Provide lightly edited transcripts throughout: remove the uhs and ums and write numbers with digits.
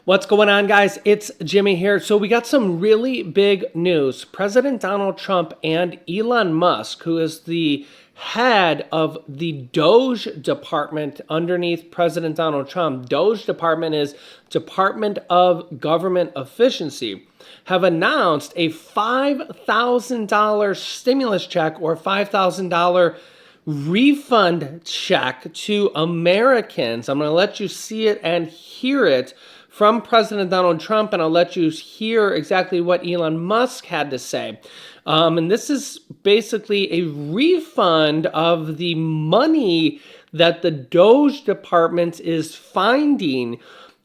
What's going on, guys? It's Jimmy here. So we got some really big news. President Donald Trump and Elon Musk, who is the head of the DOGE department underneath President Donald Trump. DOGE department is Department of Government Efficiency, have announced a $5,000 stimulus check or $5,000 refund check to Americans. I'm going to let you see it and hear it from President Donald Trump, and I'll let you hear exactly what Elon Musk had to say. And this is basically a refund of the money that the DOGE department is finding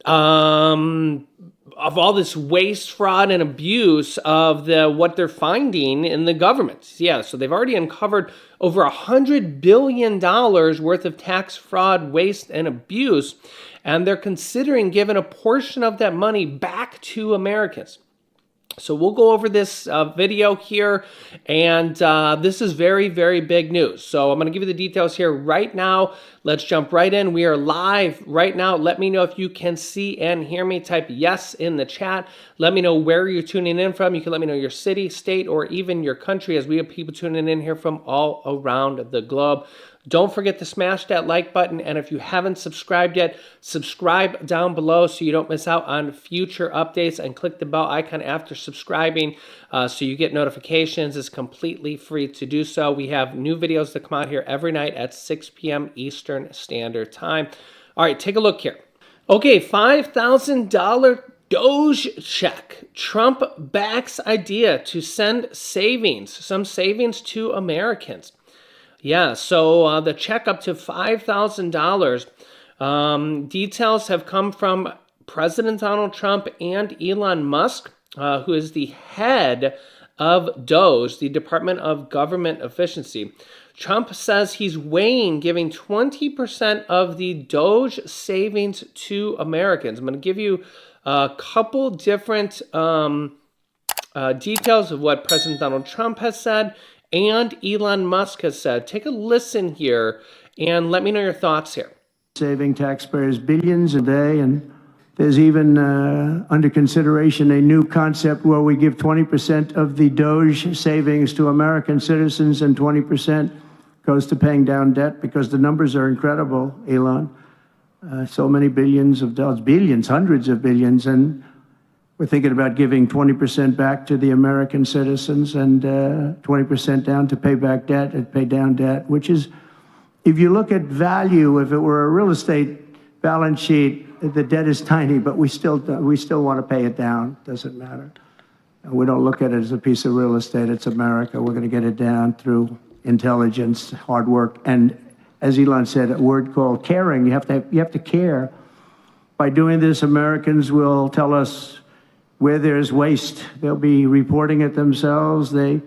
of all this waste, fraud, and abuse of what they're finding in the government. Yeah, so they've already uncovered over $100 billion worth of tax fraud, waste, and abuse, and they're considering giving a portion of that money back to Americans. So we'll go over this video here, and this is very, very big news. So I'm going to give you the details here right now. Let's jump right in. We are live right now. Let me know if you can see and hear me. Type yes in the chat. Let me know where you're tuning in from. You can let me know your city, state, or even your country, as we have people tuning in here from all around the globe. Don't forget to smash that like button, and if you haven't subscribed yet, subscribe down below so you don't miss out on future updates, and click the bell icon after subscribing so you get notifications. It's completely free to do so. We have new videos that come out here every night at 6 p.m. Eastern Standard Time. All right, take a look here. Okay, $5,000 DOGE check. Trump backs idea to send some savings to Americans. Yeah, so the check up to $5,000. Details have come from President Donald Trump and Elon Musk, who is the head of DOGE, the Department of Government Efficiency. Trump says he's weighing giving 20% of the DOGE savings to Americans. I'm going to give you a couple different details of what President Donald Trump has said and Elon Musk has said. Take a listen here and let me know your thoughts here. Saving taxpayers billions a day, and there's even under consideration a new concept where we give 20% of the DOGE savings to American citizens and 20% goes to paying down debt, because the numbers are incredible, Elon. So many billions of dollars, billions, hundreds of billions, and we're thinking about giving 20% back to the American citizens and 20% down to pay back debt and pay down debt, which is, if you look at value, if it were a real estate balance sheet, the debt is tiny, but we still want to pay it down. Doesn't matter. And we don't look at it as a piece of real estate. It's America. We're going to get it down through intelligence, hard work, and as Elon said, a word called caring. You have to care. By doing this, Americans will tell us where there's waste. They'll be reporting it themselves. They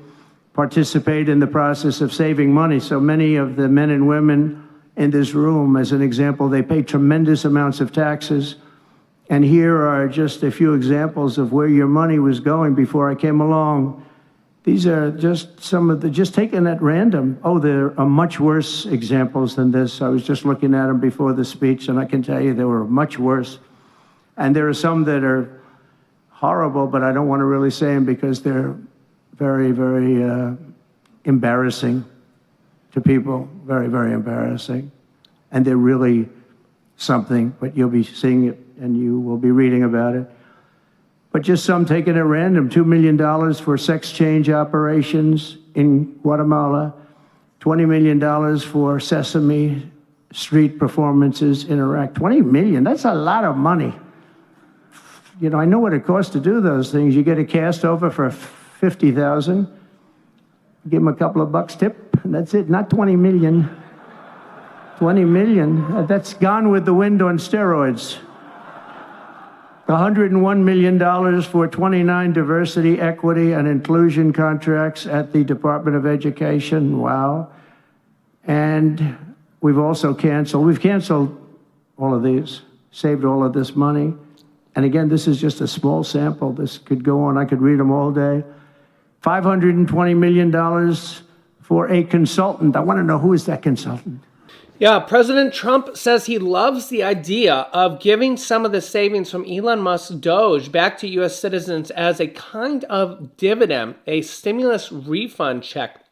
participate in the process of saving money. So many of the men and women in this room, as an example, they pay tremendous amounts of taxes. And here are just a few examples of where your money was going before I came along. These are just some of the, just taken at random. Oh, there are much worse examples than this. I was just looking at them before the speech, and I can tell you they were much worse. And there are some that are horrible, but I don't want to really say them because they're very, very embarrassing to people. Very, very embarrassing. And they're really something, but you'll be seeing it and you will be reading about it. But just some taken at random. $2 million for sex change operations in Guatemala. $20 million for Sesame Street performances in Iraq. $20 million, that's a lot of money. You know, I know what it costs to do those things. You get a cast over for $50,000, give them a couple of bucks tip, and that's it. Not 20 million. 20 million, that's Gone with the Wind on steroids. $101 million for 29 diversity, equity, and inclusion contracts at the Department of Education. Wow. And we've canceled all of these, saved all of this money. And again, this is just a small sample. This could go on. I could read them all day. $520 million for a consultant. I want to know, who is that consultant? Yeah, President Trump says he loves the idea of giving some of the savings from Elon Musk's DOGE back to U.S. citizens as a kind of dividend, a stimulus refund check.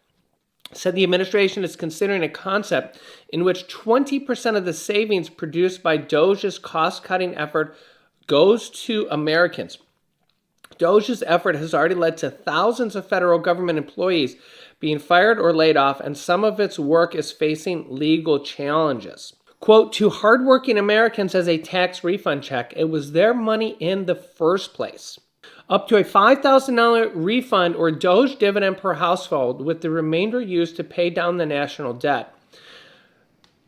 Said the administration is considering a concept in which 20% of the savings produced by DOGE's cost-cutting effort goes to Americans. DOGE's effort has already led to thousands of federal government employees being fired or laid off, and some of its work is facing legal challenges. Quote, to hardworking Americans as a tax refund check, it was their money in the first place. Up to a $5,000 refund or DOGE dividend per household, with the remainder used to pay down the national debt.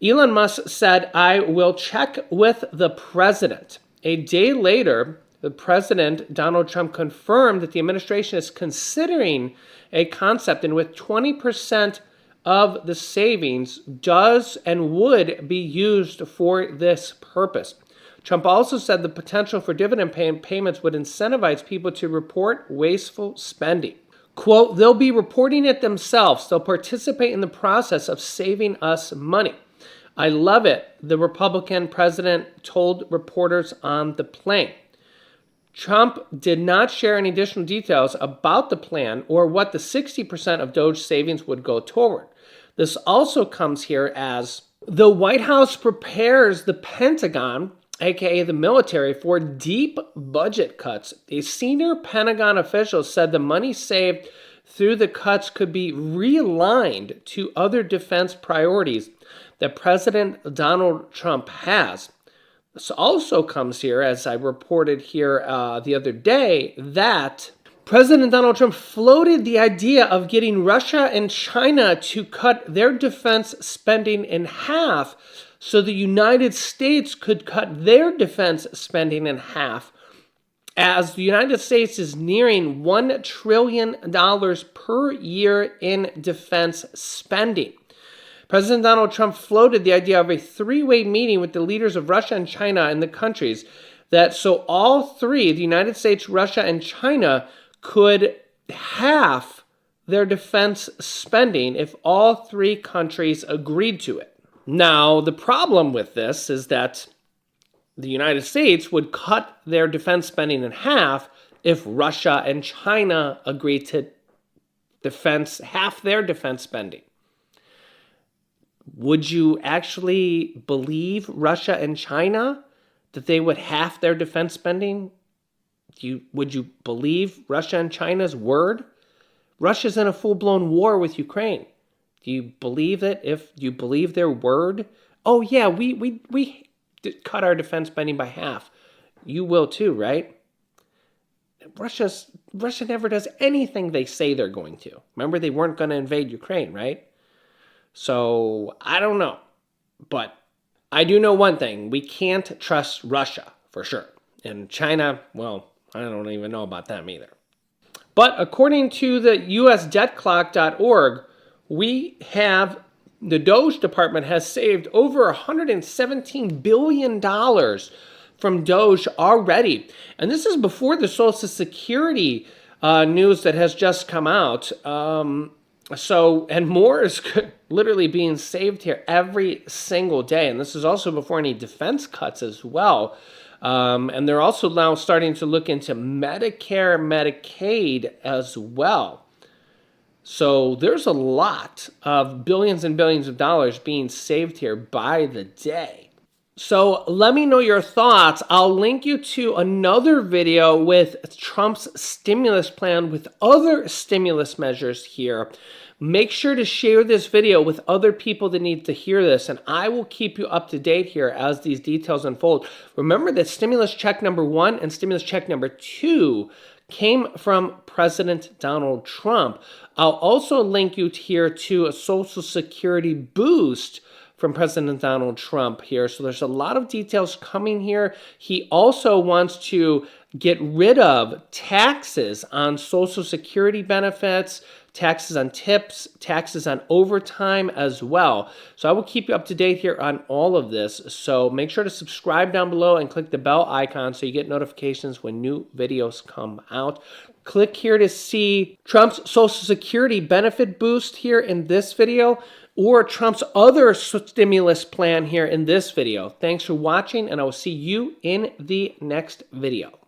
Elon Musk said, I will check with the president. A day later, the president, Donald Trump, confirmed that the administration is considering a concept in which 20% of the savings does and would be used for this purpose. Trump also said the potential for dividend payments would incentivize people to report wasteful spending. Quote, they'll be reporting it themselves. They'll participate in the process of saving us money. I love it, the Republican president told reporters on the plane. Trump did not share any additional details about the plan or what the 60% of DOGE savings would go toward. This also comes here as the White House prepares the Pentagon, aka the military, for deep budget cuts. A senior Pentagon official said the money saved through the cuts could be realigned to other defense priorities that President Donald Trump has. This also comes here, as I reported here the other day, that President Donald Trump floated the idea of getting Russia and China to cut their defense spending in half so the United States could cut their defense spending in half, as the United States is nearing $1 trillion per year in defense spending. President Donald Trump floated the idea of a three-way meeting with the leaders of Russia and China and the countries that so all three, the United States, Russia, and China, could halve their defense spending if all three countries agreed to it. Now, the problem with this is that the United States would cut their defense spending in half if Russia and China agreed to half their defense spending. Would you actually believe Russia and China that they would half their defense spending? Would you believe Russia and China's word? Russia's in a full-blown war with Ukraine. Do you believe it? Do you believe their word? Oh yeah, we cut our defense spending by half. You will too, right? Russia never does anything they say they're going to. Remember, they weren't going to invade Ukraine, right? So, I don't know. But I do know one thing. We can't trust Russia, for sure. And China, well, I don't even know about them either. But according to the USDebtClock.org, the DOGE department has saved over $117 billion from DOGE already. And this is before the Social Security news that has just come out. And more is literally being saved here every single day. And this is also before any defense cuts as well. And they're also now starting to look into Medicare, Medicaid as well. So there's a lot of billions and billions of dollars being saved here by the day. So let me know your thoughts. I'll link you to another video with Trump's stimulus plan with other stimulus measures here. Make sure to share this video with other people that need to hear this, and I will keep you up to date here as these details unfold. Remember that stimulus check number 1 and stimulus check number 2 came from President Donald Trump. I'll also link you here to a Social Security boost from President Donald Trump here. So there's a lot of details coming here. He also wants to get rid of taxes on Social Security benefits, taxes on tips, taxes on overtime as well. So I will keep you up to date here on all of this. So make sure to subscribe down below and click the bell icon so you get notifications when new videos come out. Click here to see Trump's Social Security benefit boost here in this video, or Trump's other stimulus plan here in this video. Thanks for watching, and I will see you in the next video.